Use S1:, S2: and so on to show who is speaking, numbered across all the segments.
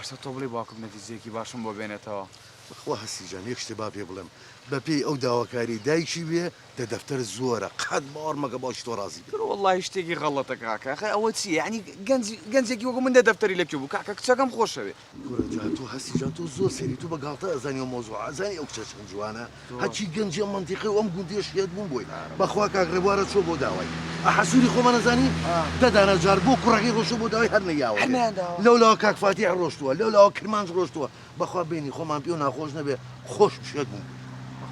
S1: باشە تۆ بڵێ باوکم نەتیجەیەکی باشم بۆ بێنێتەوە.
S2: بەخوا هەسیجان یەک شتێ با پێ بڵێم بەپێی ئەو داواکاری دایکی بێ دە دەفتەر زۆرە قەت باوەڕ مەگە باشی تۆ ڕازی بێ.
S1: وەڵڵی شتێکی غەڵەتە کاکە ئەوە چییە؟ یعنی گەنجێکی وەکو من دە دەفتەری لێ بوو کاکە کچەکەم خۆشەوێ.
S2: گورەجان تۆ هەسیجان تۆ زۆر سەری تو بەگاڵتە ئەزانی ئەو مۆزوع ئەزانی ئەو کچە چەند جوانە هەچی گەنجی منتیقی و ئەم گوندیە شێت بووم بۆی بەخوا کاکڕێبوارە چۆ بۆ داوای ئەحەسووری خۆمان نەزانی دەدانە جار بۆ کوڕەکەی ڕۆشتە بۆ داوای هەر نەیاوە لەولاوە کاکفاتی ڕۆشتووە لەولاوە کرمانج ڕۆشتووە بەخوا بینی خۆمان پێ و ناخۆش نەبێ خۆش شێت بووم.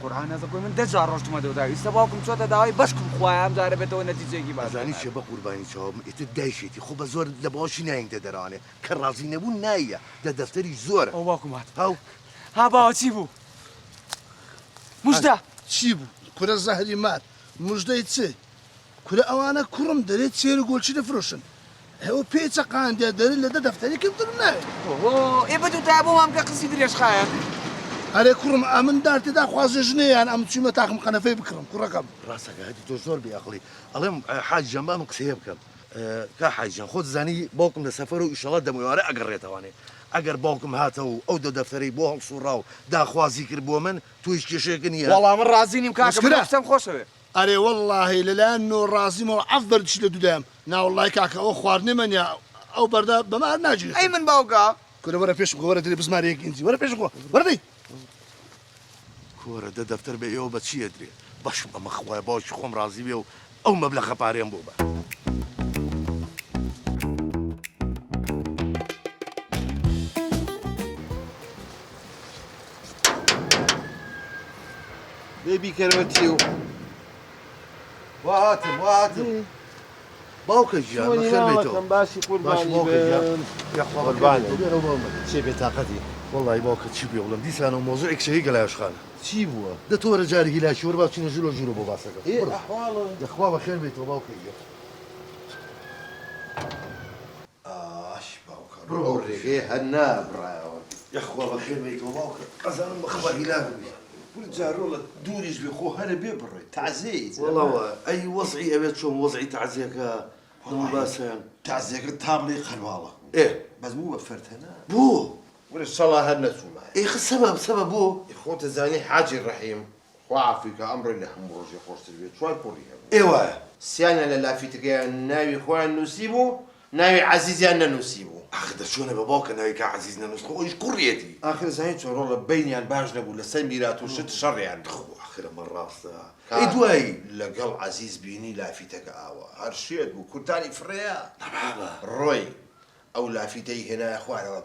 S1: قورآن نەزەکۆی من دەجار ڕۆشتمە دەودا ئیستا باوکم چۆتە داوای بەشکم خۆیان جارە بێتەوە نەتیجەیەکی
S2: باشانی چێ بە قوربانی چاوم ئیتر دایشێتی خۆ بە زۆر لە باشی نایەنگدە دەرانێ کە ڕازی نەبوو نایە دە دەفتەری زۆرە.
S1: ئەو باوکم هات
S2: هاو
S1: ها باوە چی بوو؟ موژدە
S3: چی بوو؟ کورە زەهری مار موژدەی چێ؟ کورە ئەوانە کوڕم دەرێت چێر و گۆلچی دەفرۆشن ئەوە پێچە قاندیا دەرێت لە دە دەفتەری کردن ناوێت.
S1: ئێ بە دووتا بۆ مام کە قسی درێژخایە.
S3: هەرێ کوڕم ئەمن دار تێدا خوازێ ژنەیان ئەم چوومە تاقم قەنەفەی بکڕم کوڕەکەم.
S2: ڕاستەکەی تۆ زۆر بێعقڵی ئەڵێم حاجیان بام قسەیە بکەم کا حاجیان خۆت زانی باوکم لە سەفەر و ئیشەڵات دەمەوارە ئەگەڕێتەوانێ ئەگەر باوکم هاتەوە و ئەو دە دەفتەرەی بۆ هەڵسوڕا و داخوازی کرد بۆ من تویش کێشەیەکە نییە.
S1: وەڵام من ڕازی نیم کاکە قسەم خۆشەوێ.
S3: ئەرێ وەڵڵاهی لەلایەن نۆ ڕازیمەوە عەف بەردش لە دوودایەم ناوەڵڵای کاکە ئەوە خواردنی منیا ئەو بەردە بەمار ناگیرێت.
S1: ئەی من باوکە
S3: کورە وەرە پێشم وەرە دەرێ بزمارەیەک ئینجی وەرە پێشم خۆ وەرە دەی
S2: کۆرە دە دەفتەر بێ ئێوە بە چیە درێ بەشم ئەمە خوای باوکی خۆم ڕازی بێ و ئەو مەبلەغە پارەیەم بۆ بە.
S4: بێبی کەرەوەتی و واتم
S2: باوکە ژیان بەخێر بێتەوە
S4: باسی قوربانی
S2: چێ بێتاقەتی وەڵی باوکە چی پێ بڵم دیسانە مۆزوعێک شەهی گەلایشخانە
S4: چی بووە؟
S2: دەتۆرە جارێکی لاشی وەرە باچینە ژوورە ژوورە بۆ باسەکە دەخوا بەخێر بێتەوە باوکە
S4: ئاش باوکە ڕۆ ڕێگەی هەر نابڕایەوە
S2: یەخوا بەخێر بێتەوە باوکە ئەزانم بەخوا هیلا ببێ
S4: جارۆڵە دووریش بێ خۆ هەرە بێ بڕێت تازەی
S2: وەڵەوە ئەی وەزعی ئەوێت چۆن وەزعی تەعزیەکە باسییان
S4: تازەکە تابڵی خەرواڵە
S2: ئێ
S4: بەس بوو بە فەرتەنە
S2: بوو
S4: وەرە سەڵا هەر نەچوومە
S2: ئێ سەبە بوو
S4: خۆتە زانی حاجی ڕەحیم خوافیکە ئەمڕۆی لە هەموو ڕۆژی خۆشتر بێت چوار کوڕی هەبوو
S2: ئێوایە
S4: سیانە لە لافیتەکەیان ناوی خۆیان نووسی بوو ناوی عەزیزیان نەنووسی بوو
S2: ئاخ دەچۆنە بە باوکە ناوی کا عەزیز نەنووس خۆیش کوڕیەتی
S4: ئاخر زانی چۆڕۆڵە بینیان باش نەبوو لەسەر میرات و شت شەڕیان
S2: آخرە من ڕاستە ئەی دوایی
S4: لەگەڵ عەزیز بینی لافیتەکە ئاوە هەر شێت بوو کورتانی فرەیە
S2: نەبابە
S4: ڕۆی ئەو لافیتەی هێنایە خوارەوە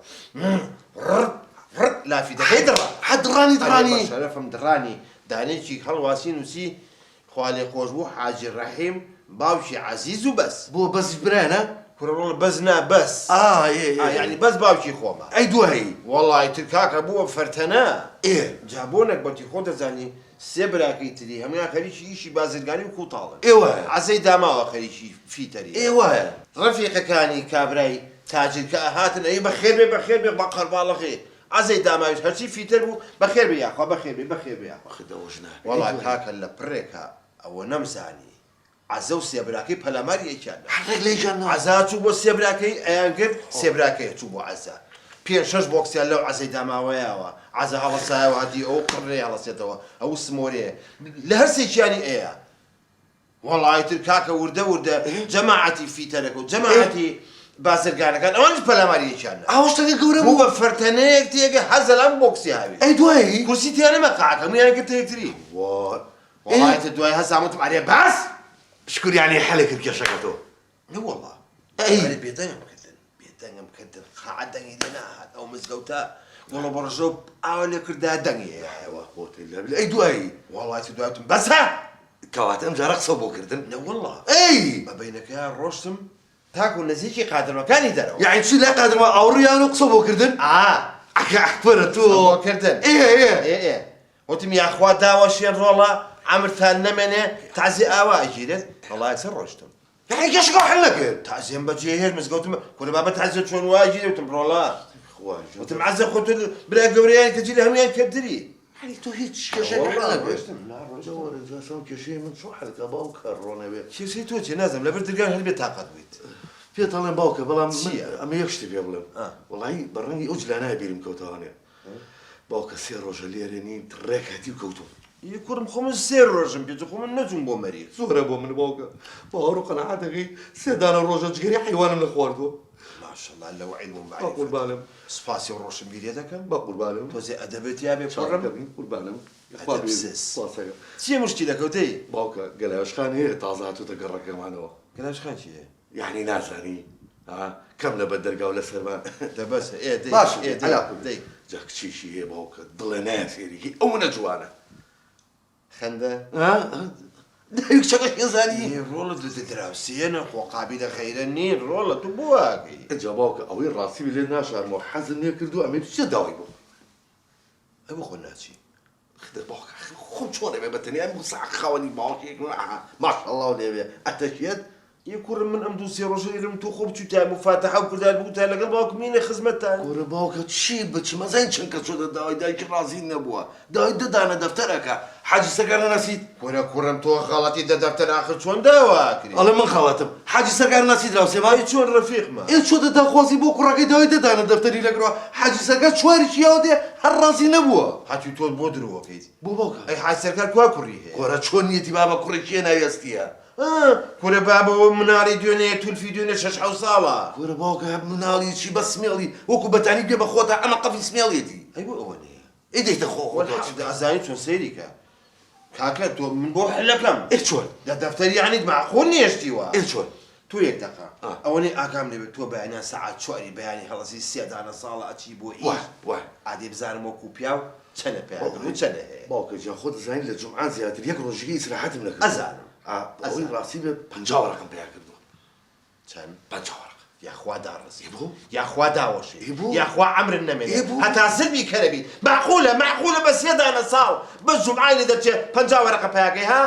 S4: لافیتەکەی دڕا
S2: دڕانی
S4: شەرەفم دڕانی دانێکی هەڵواسی نووسی خوا لێ خۆش بوو حاجی ڕەحیم باوکی عەزیز و بەس
S2: بۆ بەس برانە
S4: کوڕۆڵ بەس نا بەس یعنی بەس باوکی خۆمە
S2: ئەی دوایی
S4: وەڵی تر کاکە بووە فەرتەنە
S2: ئێ
S4: جابۆنێک بەتی خۆ دەزانی سێ براکەی تری هەمویان خەریکی ئیشی بازرگانی و کوتاڵن
S2: ئێوایە
S4: عەزەی داماوە خەریکی فیتەری
S2: ئێوایە
S4: ڕەفیقەکانی کابرای تاجرکە ئەهاتن ئەی بەخێر بێ بە قەرباڵەخێ عەزەی داماویش هەرچی فیتر بوو بەخێر بێ یاخوا بەخێر بێ
S2: خدەوەژنە
S4: وەڵی کاکە لە پڕێکە ئەوە نەمزانی عەزە و سێبراکەی پەلاماریەکیان
S2: حەقێک لێیان
S4: عەزا چوو بۆ سێبراکەی ئەیان کرد سێبراکەی چوو بۆ عەزا پێ شەش بۆکسیان لەو عەزەی داماوەیەوە عەزە هەڵەسایەوە هەدی ئەو قڕێ هەڵەسێتەوە ئەو سمۆرێ لە هەر سێکیانی ئەیە وەڵی تر کاکە وردە جەماعەتی فیتەرەکە و جەماعەتی بازرگانەکان ئەوانش پەلاماریەکیان
S2: ئاوەشتەکە گەورە
S4: بوو بە فەرتەنەیەک تێگە حەزە لەم بۆکسی هاوی
S2: ئەی دوایی
S4: کورسی تیانەمە قاکە میان کرد تەیەکتری وەڵی تر دوای هەساموتم ئەرێ باس
S2: شکریانی حەلێ کرد کێشەکە تۆ
S4: نەوەڵا
S2: ئەی
S4: بێدەنگم کردن خاعەت دەنگی لێ ناهات ئەو مزگەوتە وەڵە بەڕژۆ ئاوا لێ کردا دەنگی
S2: ئەوە بۆتی لە ئەی دوایی
S4: وەڵی تر دواتم بەسە
S2: کەواتە ئەم جارە قسە بۆ کردن
S4: نەوەڵا
S2: ئەی
S4: بەبینەکەیان ڕۆشتم تاکو نزیکی قادرمەکانی دەرەوە
S2: یعنی چی لای قادرمە ئاوڕیان و قسە بۆ کردن ئەکبەرە تۆ
S4: کردن
S2: ئێ
S4: وتم یاخوا داوەشێن ڕۆڵە ئەمرتان نەمێنێ تازی ئاوا ئەگیرێت وەڵای سەر ڕۆشتم
S2: یعنی کێشەکە حەل نەکرد
S4: تازیم بەجێ هێر مزگەوتم کورە بابە تازیە چۆن واگیرێ وتم ڕۆڵا وتم عەزە خۆت برا گەورەیان کە جیل هەمویان کردری
S2: یعنی تۆ هیچ کێشەکە حەل نەکرد جەوەرە کێشەی من چۆن حەلکە باوکە ڕۆنەوێت
S4: کێشەی تۆ چێ نازم لەبەر دەرگان هەر بێت تاقەت بیت
S2: پێتەڵێن باوکە بەڵام
S4: چییە؟
S2: ئەمە یەک شتی پێ بڵێم وەڵی بەڕەنگی ئەو جلانای بیرم کەوتەوانێ باوکە 3 ڕۆژە لێرێنین ڕێک هەتی و کەوتوم
S4: یه کوڕم خۆمن 3 ڕۆژم پێ خۆمن نەچوون بۆ مەریخ
S2: زۆرە بۆ من باوکە باوەڕ و قەنەعاتەکەی 3 دانە ڕۆژە جگەری حیوانم لە خواردووە
S4: ماشەڵڵا لەو عیلم و
S2: با
S4: معرفەت
S2: قوربانم
S4: سپاسی و ڕۆشن بیرێ دەکەم
S2: با قوربانم
S4: تۆزێ ئەدەبێت یا بێ کوڕم
S2: قوربانم
S4: ئەدەبسس چیە مشتی دەکەوتەی
S2: باوکە گەلاوشخان هەیە تازە هاتووتە گەڕەکەمانەوە
S4: گەلاوشخان چییە؟
S2: یعنی نازانی کەم لە بەردەرگاو لە سەرمان
S4: دەبەسە ئێ دەی
S2: باش
S4: ئێ دەی
S2: جا کچیشی هەیە باوکە دڵێ نایە فێریکی ئەو منە جوانە
S4: خەندە
S2: دایک چەکەش هێزانی
S4: ڕۆڵە دراوسێنە خۆ قابلە خەیرە نین ڕۆڵە تو بواگەی
S2: ئەجا باوکە ئەوەی ڕاستی لێ ناشارمەوە حەزم لێ کردو ئەمێ چێ داوای بوو
S4: ئەوە خۆ ناچی
S2: خدە باوکە خۆم چۆن دەبێ بەتەنی ئەم ساعت خاوەنی باوکێک ماشەڵڵا لێوێ ئەتەشێت
S4: یه کوڕم من ئەم 2 ڕۆژە لێرم تۆ خۆ بچوتای مفاتەحە و کردار بووتای لەگەڵ باوکم مینە خزمەتتان
S2: گۆرە باوکە چی بچمە زین چەند کە چۆدە داوای دایکی ڕازی نەبووە داوای دەدانە دەفتەرەکە حاجی سەرگار نەناسیت
S4: وەرە کوڕم تۆ خەڵەتی دەدەفتەر ئاخر چۆن داواکری
S2: ئەڵێ من خەڵەتم حاجی سەرگار ناسی دراوسێ
S4: مای چۆن ڕەفیقمە
S2: ئێ چۆ دەداخوازی بۆ کوڕەکەی داوای دەدانە دەفتەری لەگرەوە حاجی سەرگار چواری چیاوە دێ هەر ڕازی نەبووە
S4: هاتووی تۆ بۆ درۆکەیت
S2: بۆ باوکە
S4: ئەی حاج سەرکار کوا کوڕی هەیە
S2: گۆرە چۆن نیەتی بابە کوڕێکیە ناوێستیە
S4: کورە بابەوە مناڵی دوێنێ تولفی دوێنێ 6 ساڵە
S2: گۆرە باوکە مناڵی چی بە سمێڵی وەکو بەتانی پێ بەخۆتە ئەمە قەفی سمێڵێتی
S4: ئەی بۆ ئەوە نیە
S2: ئیدەیتە خۆ
S4: ئازانی چۆن سەیریکە کاکە تۆ من بۆ حلەکەم
S2: ئێ چۆن
S4: لە دەفتەری یعنیت معقول نیشتیوە
S2: ئێ چۆن
S4: تو یەک دقا ئەوەی ئاکام لێبێت تۆ بەیانیان سەعات 4 بەیانی هەڵەسی 3 دانە ساڵە ئەچی بۆ
S2: وای
S4: ئادێ بزانم وەکو پیا و چەنە پێ چەنە هەیە
S2: باوکە جا خۆ دەزانین لە جمعان زیاتر یەک ڕۆژگەی ئیسراحەتم نەکرد
S4: ئەزانم
S2: ئەوەی ڕاستی بێ 50 ڕقم پێیا کردووە
S4: چەند
S2: 50 ڕقم
S4: یاخوا داڕزی
S2: بۆ
S4: یاخوا داوەشی
S2: بۆ
S4: یاخوا ئەمرن نەمێنێ
S2: بۆ
S4: هەتا زلمی کەرەبی معقولە بە 3 دانە ساڵ بە جمعای لێ دەرچێت 50 وەرەقە پێیاکەی ها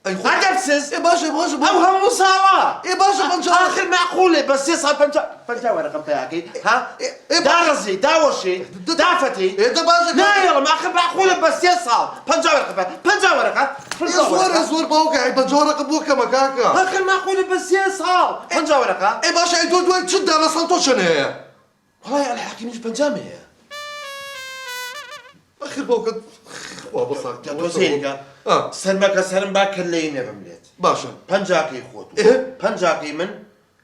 S4: ئەدەبسز
S2: باشە
S4: ئەو هەموو ساڵە
S2: باشە 50
S4: آخر معقولة بس 3 50 ورقة بتاعك ها دارزي داوشي دافتي لا يلا ما آخر معقولة بس 3 50 ورقة 50 ورقة
S2: زۆر باوکە 50 ڕقم بۆ کەمەکاکە
S4: آخر معقولة بس 3 50 ورقة
S2: باشە ئەی تۆ دوای چ دانە ساڵ تۆ چەند هەیە
S4: والله الحكي مش 50 هي
S2: آخر باوکە وا بەساک
S4: تۆ سەیریکە سەرمەکە سەرم با کلەی نەبملێت
S2: باشە
S4: 50 خۆت 50 من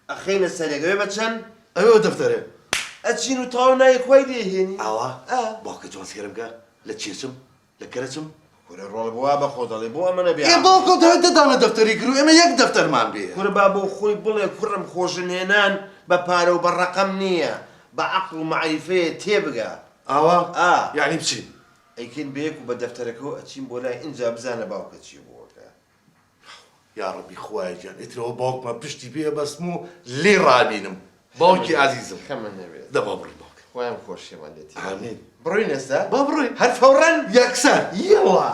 S4: ئەخەینە سەرێگەوێ بە چەند
S2: ئەوێ دەفتەرێ
S4: ئەچین و تاو نایە خوای لێهێنی
S2: ئاوا باوکە جوان سێرمکە لە چێچم لە کەرەچم
S4: کورە ڕۆڵ بووە بە خۆ دەڵێ بۆ ئەمە نەبێ
S2: باوکە داوای دەدانە دەفتەری کرد و ئێمە یەک دەفتەرمان بێ
S4: کورە با بۆ خۆی بڵێ کوڕم خۆشنێنان بە پارە و بە ڕقم نییە بە عەقڵ و معریفەیە تێبگە
S2: ئاوا یعنی بچین
S4: ئەیکەین بەیەک و بە دەفتەرەکەەوە ئەچین بۆ لای ئینجا بزانە باوکە چی بۆکە
S2: یا ڕەبی خوای گیان ئێترەوە باوکمە پشتی پێ بەسم و لێ ڕابینم باوکی عزیزم
S4: خەمە نەوێت
S2: دەبا بڕی باوکە
S4: خۆیان خۆشیێمان لێتی
S2: ئامین
S4: بڕۆین ئێستا
S2: با بڕۆین
S4: هەر فەوڕەن
S2: یەکسەر
S4: یەڵا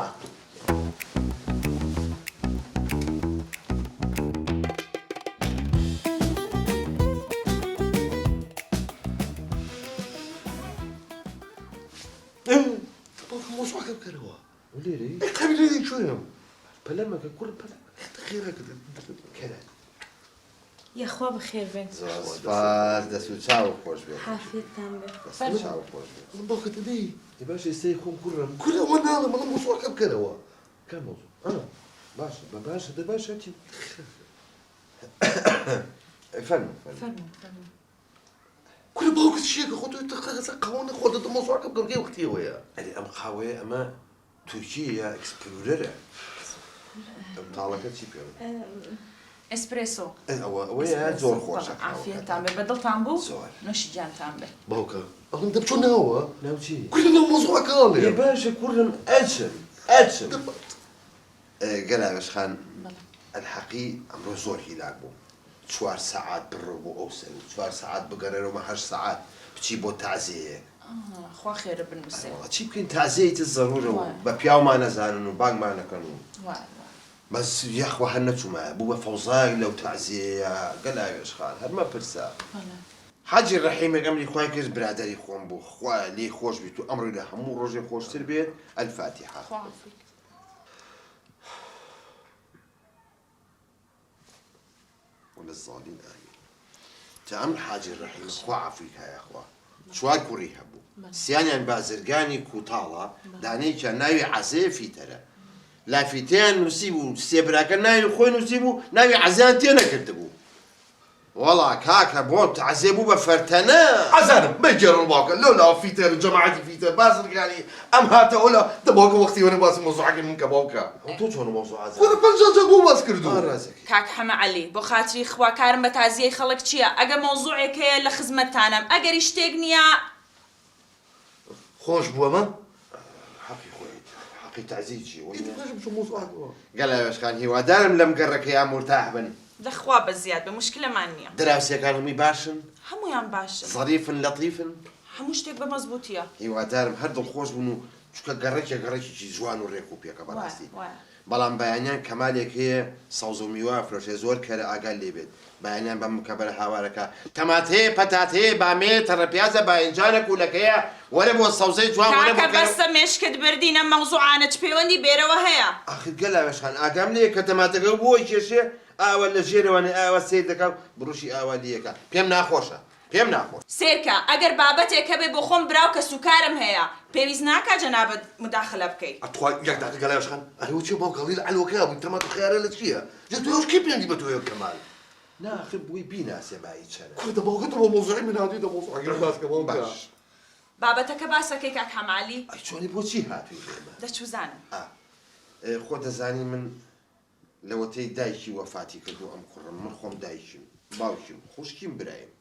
S2: باوکە مۆزوعەکە بکەرەوە
S4: ولێرەی
S2: قەبیلەی کوێم
S4: پەلەمەکە کوڕ پەلە
S2: خێرەکە
S4: کەرە
S5: یەخوا بەخێر بێن
S4: سپاس دەست و چاو خۆش بێت
S5: حافێتتان بێ
S4: دەست و چاو خۆش بێت
S2: باوکە دەدەی
S4: باش ئێستای خۆم کوڕم
S2: کورەوە ناڵە مەڵە مۆزوعەکە بکەرەوە
S4: کام موضوع باشە بە باشە دە باشە چی فەرمو
S5: فەرموو
S2: کورە باوکە چیەکە خۆ تۆی تەقەسە قاوەنە خۆدەتە مۆزوعەکە بگەڕگەی وەختیەوەیە
S4: ئەلی ئەم قاوەیە ئەمە تورکیە ئەکسپلورەرە ئەم تاڵەکە چی پێ
S5: ئەسپرێسۆ
S4: ئەوەیە زۆر خۆشە
S5: عافێتتان بێ بەدڵتان بوو
S4: زۆر
S5: نوشی گیانتان بێ
S2: باوکە ئەڵم دەبچۆ ناوە
S4: ناوچی
S2: کورە ناو مۆزوعەکەڵێ
S4: باشە کوڕم ئەچن گەلاوێش خان الحەقی ئەمڕۆ زۆر هیلاک بوو 4 ساعات بڕۆ بۆ ئەو سەر 4 ساعات بگەڕێرەوە 8 ساعات بچی بۆ تازەیە
S5: خوا خێرە بنووسێ
S4: چی بکەین تازەیەتی زەڕورەوە بە پیاومان نەزانن و بانگمان نەکەن و بەس یاخوا هەر نەچوومە بوو بە فەوزای لەو تازەیە گەلاوێش خان هەرمە پرسا حاجی ڕەحیمێک ئەمری خوای کرد برادەری خۆم بوو خوا لێی خۆش بیت و ئەمڕۆی لە هەموو ڕۆژێ خۆشتر بێت الفاتحە وللظالمين آمين تأمر حاجي الرحيم خوا عفوك يا أخوا شوار كوري هبو سيانيان بازرگاني كوتالا داني كان ناوي عزي في ترى لا فيتين نسيبو سيبراكا ناوي خوي نسيبو ناوي عزيان تينا كردبو والله كاكا بوت عزيبو بفرتنا
S2: عزانم ما يجرر باكا لولا فيتر جماعتي فيتر بازر يعني ام هاتا ولا دبوكا وقتي وانا باس موضوع حق منك باوكا
S4: انتو شنو موضوع عزيز
S2: وانا بنجا بو باس كردو
S4: رازك
S5: کاک حەمە عەلی بۆ خاتری خوا کارم بە تازیەی خەڵک چییە ئەگە مۆزوعێک هەیە لە خزمەتتانم ئەگەری شتێک نییە
S2: خوش بو ما
S4: حقي خوي حقي تعزيجي
S2: شو موضوع
S4: قال يا باشخان هیوادارم لەم گەڕەکەیا مرتاح بن
S5: لەخوا بەزیاد بە مشکلەمان نییە
S4: دراوسێکان هەمی باشن
S5: هەمویان باشن
S4: ظریفن لەطیفن
S5: هەموو شتێک بە مەزبوطیە
S4: هیوادارم هەر دڵخۆش بوون و چکە گەڕێکی جوان و ڕێک و پێکە بەڕاستی
S5: وایە
S4: بەڵام بەیانیان کەمالێک هەیە سەوز و میوە فرۆشێ زۆر کەرە ئاگال لێ بێت بەیانیان بەم کەبەرە هاوارەکە تەمات هەیە پەتات هەیە بامێ تەڕەپیازە باینجانە کوولەکەیە وەرە بۆ سەوزەی جوان وەرە
S5: کاکە بەستە مێشکت بردینە مەوزوعانە چ پەیوەندی بێرەوە هەیە
S4: ئاخر گەلاوێشخان ئاگام لێ کە تەماتەکە بۆی کێشێ ئاوە لە ژێرەوەنێ ئاوە سیر دەکەم بڕوشی ئاوا لیەکە پێم ناخۆشە پێم ناخۆش
S5: سێرکە ئەگەر بابەتێک هەبێ بۆ خۆم براو کە سوکارم هەیە پێویست ناکە جەنابەت مداخلە بکەیت
S2: اتوا ياك دقيقه قال يا شخان انا وجهي باوكا قليل على الوكاب انت ما تخير لك شيء جبت له كيف عندي بتوي كمال
S4: ناخر بووی بیناسێ بایی چەرە
S2: كنت باوكا تو موضوعي من هذه ده موضوع غير بس كمان
S4: باش
S5: بابەتەکە باسەکەی کاک حەمالی
S4: ئەی چۆنی بۆچی هاتووی پێمە
S5: دەچوزانم
S4: خۆ دەزانی من لەوەتەی دایکی وەفاتی کردو ئەم کوڕم من خۆم دایکیم باوکیم خوشکیم برایم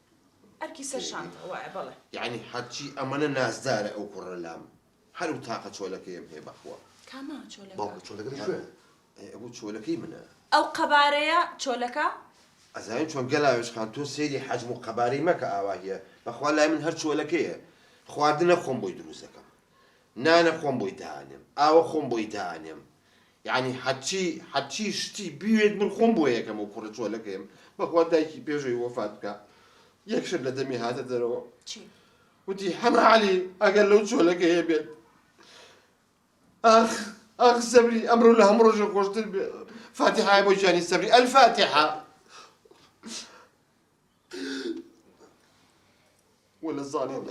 S5: ئەرکی سەرشان وایە بەڵێ
S4: یعنی هەرچی ئەمەنە نازدارە ئەو کوڕە لام هەر و تاقە چۆلەکەیم هەیە بەخوا
S5: کاما چۆلەکە
S2: باوكا شو لك شو
S4: ئەوە چۆلەکەی منە
S5: ئەو قەبارەیە چۆلەکە
S4: ئەزانین چۆن گەلاوێشخان تۆ سێری حەجم و قەبارەی مەکە ئاواهەیە بەخوا لای من هەر چۆلەکەیە خواردنە خۆم بۆی دروست دەکەم نانە خۆم بۆی داهانێم ئاوە خۆم بۆی داهانێم یعنی حەچی شتی بوێت من خۆم بۆ یەکەم و کوڕە چۆلەکەیم بەخوا دایکی پێشەوەی وەفات بکە یەکشت لە دەمی هاتە دەرەوە
S5: چی
S4: وتی هەمە عەلی ئەگەر لەو چۆلەکەیە بێت ئاخ سەبری ئەمڕۆ لە هەموو ڕۆژە خۆشتر بێت فاتحە بۆ جانی سەبری ئەلفاتحە ولا الظالم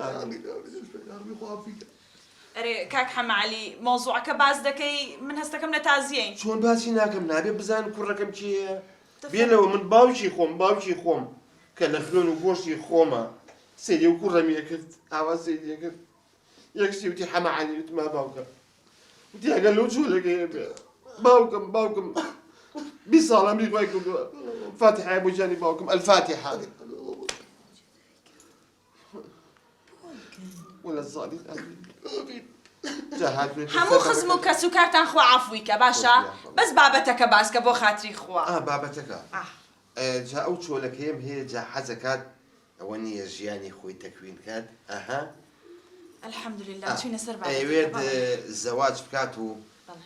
S5: ئەرێ کاک حەمالی مۆزوعەکە باز دەکەی من هەستەکەم لە تازیەین
S4: چۆن باسی ناکەم نابێ بزان کوڕەکەم چیە بێنەوە من باوکی خۆم کە لە خوێن و گۆشتی خۆمە سێری و کوڕەمیە کرد ئاوا سێریە کرد یەکسی وتی حەماعەلی وتما باوکە وتی ئەگەر لەو چۆلەکەیە بێ باوکم 20 ساڵ ئەمریکای کردووە فاتحە بۆ جانی باوکم ئەلفاتحە ولا الظالم
S5: هەموو خزم و کەس و کارتان خوا عەفوی کە باشە بەس بابەتەکە باسکە بۆ خاتری خوا
S4: بابەتەکە جا ئەو چۆلەکەیم هەیە جا حەزەکات ئەوە نییە ژیانی خۆی تەکوین کات
S5: الحەمدولله چوینە سەر
S4: ئەوێت زەواج بکات و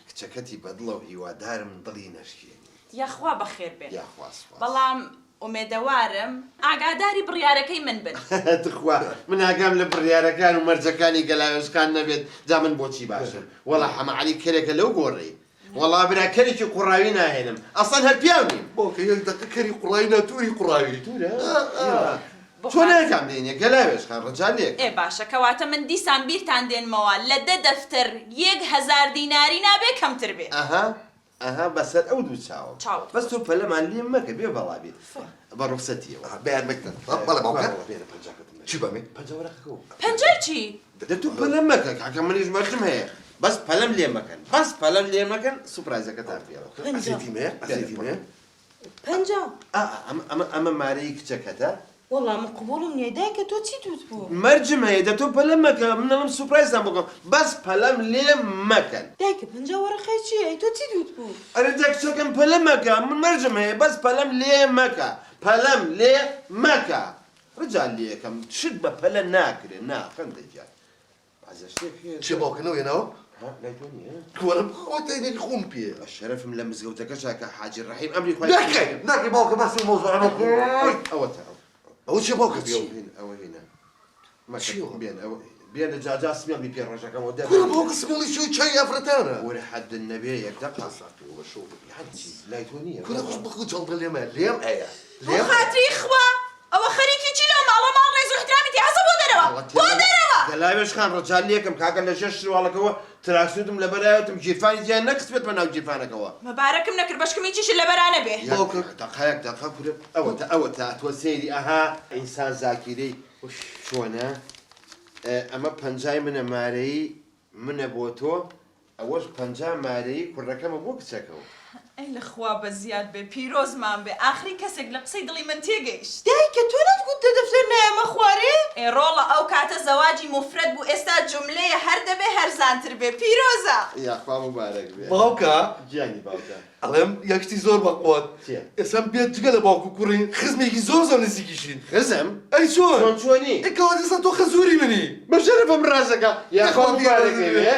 S4: کچەکەتی بەدڵە و هیوادارم دڵی نەشکێنی
S5: یاخوا بەخێر بێت
S4: یاخواست
S5: بەڵام ئومێدەوارم ئاگاداری بڕیارەکەی من بن
S4: تخوا من ئاگام لە بڕیارەکان و مەرجەکانی گەلاوێشکان نەبێت جا من بۆچی باشم وەڵا حەمەعەلی کەرێکە لەو گۆڕی وەڵا برا کەرێکی قوڕاوی ناهێنم ئەسڵەن هەر پیاو نیم
S2: باوكا ياك دقيقه كري قراي ناتوري قراي
S4: چۆن ئەکام دێنێ گەلاوێشکان ڕجالێک
S5: ئێ باشە کەواتە من دیسان بیرتان دێنمەوە لە دەفتەر 1000 دیناری نابێ کەمتر بێ
S4: ئەها بەسەر ئەو دوو چاوە
S5: چاو
S4: بەس تۆ پەلەمان لێم مەکە بێ بەڵا بێت بە ڕوخسەتیەوە
S2: بيان مكتب بلا باوكا
S4: بێنە پەنجاکەتم
S2: شو بامي
S4: پەنجاوەرەکەەوە
S5: پەنجەی چی
S4: دەتوو پەلەم مەکە کاکە منیش مەرجم هەیە بەس پەلەم لێ مەکەن بەس پەلەم لێ مەکەن سوپرایزەکەتان پێڵە
S2: عزيتي ما عزيتي ما
S6: پەنجا
S4: ئەمە مارەی کچەکەتە
S6: وەڵا من قبوڵم نییە دایکە تۆ چی توت بوو
S4: مەرجم هەیە دەتوو پەلەم مەکە منەڵم سوپرایزان بکەم بەس پەلەم لێ مەکەن
S6: دایکە پەنجا وەرەخەی چیە ئەی تۆ چی توت بوو
S4: ئەرە دە کچەکەم پەلەم مەکە من مەرجم هەیە بەس پەلەم لێ مەکە پەلەم لێ مەکە ڕجال لێەکەم شت بە پەلە ناکرێ ناخەندەجار
S2: شي باوكا نو يناو
S4: لا دنيا
S2: وانا بخوتي اني خوم بيه
S4: الشرف من لمزقوتك شاكا حاجي الرحيم امري كويس
S2: ناكي باوكا بس الموضوع انا
S4: او تعال
S2: اول شي باوكا بيو
S4: او هنا ما
S2: شو؟
S4: بين او بين الدجاجة اسمي اللي بين رجعك مودة
S2: كل باوكا اسمه لي شوي شاي افرتانا
S4: ولا حد النبي يقدق
S2: وشو
S4: حدي لا يتونية
S2: كل اخش بخو جلد اليوم اليوم ايه
S5: بۆ خاتری خوا ئەوە خەریکی چی
S4: لاوێش خان ڕجال لێکم کاکە لە ژێر شرواڵەکەەوە تراکسودم لە بەرایەتم گیرفانی زیان نەکسبێت بە ناو گیرفانەکەەوە
S5: مەبارەکەم نەکرد بەشکمی چیش لە بەرانە بێ
S4: دقایەک دقا کورە ئەوە تا تۆ سەیری ئەها ئینسان زاکیرەی چۆنە ئەمە پەنجای منە مارەی منە بۆ تۆ ئەوەش پەنجا مارەی کوڕەکەمە بۆ کچەکەەوە
S5: ئەی لەخوا بە زیاد بێ پیرۆزمان بێ ئاخری کەسێک لە قسەی دڵی من تێگەیشت
S6: دایکە تۆ نەتگوتە دەفتەر نایەمە خوارێ
S5: ئێڕۆڵە ئەو کاتە زەواجی مفرەت بوو ئێستا جملەیە هەر دەبێ هەرزانتر بێ پیرۆزە
S4: یاخوا مبارەک بێ
S2: باوکە
S4: گیانی باوکە
S2: ئەڵێم یەکشتی زۆر بەقوت
S4: چییە؟
S2: ئێستا بێت جگە لە باوکو کوڕی خزمێکی زۆر زۆر نزیکیشین
S4: خزم
S2: ئەی چۆن
S4: چۆن چۆنی
S2: ئێکەوە دەستا تۆ خەزوری منی
S4: بەشەرە بەم ڕازەکە یاخوا مبارەک بێ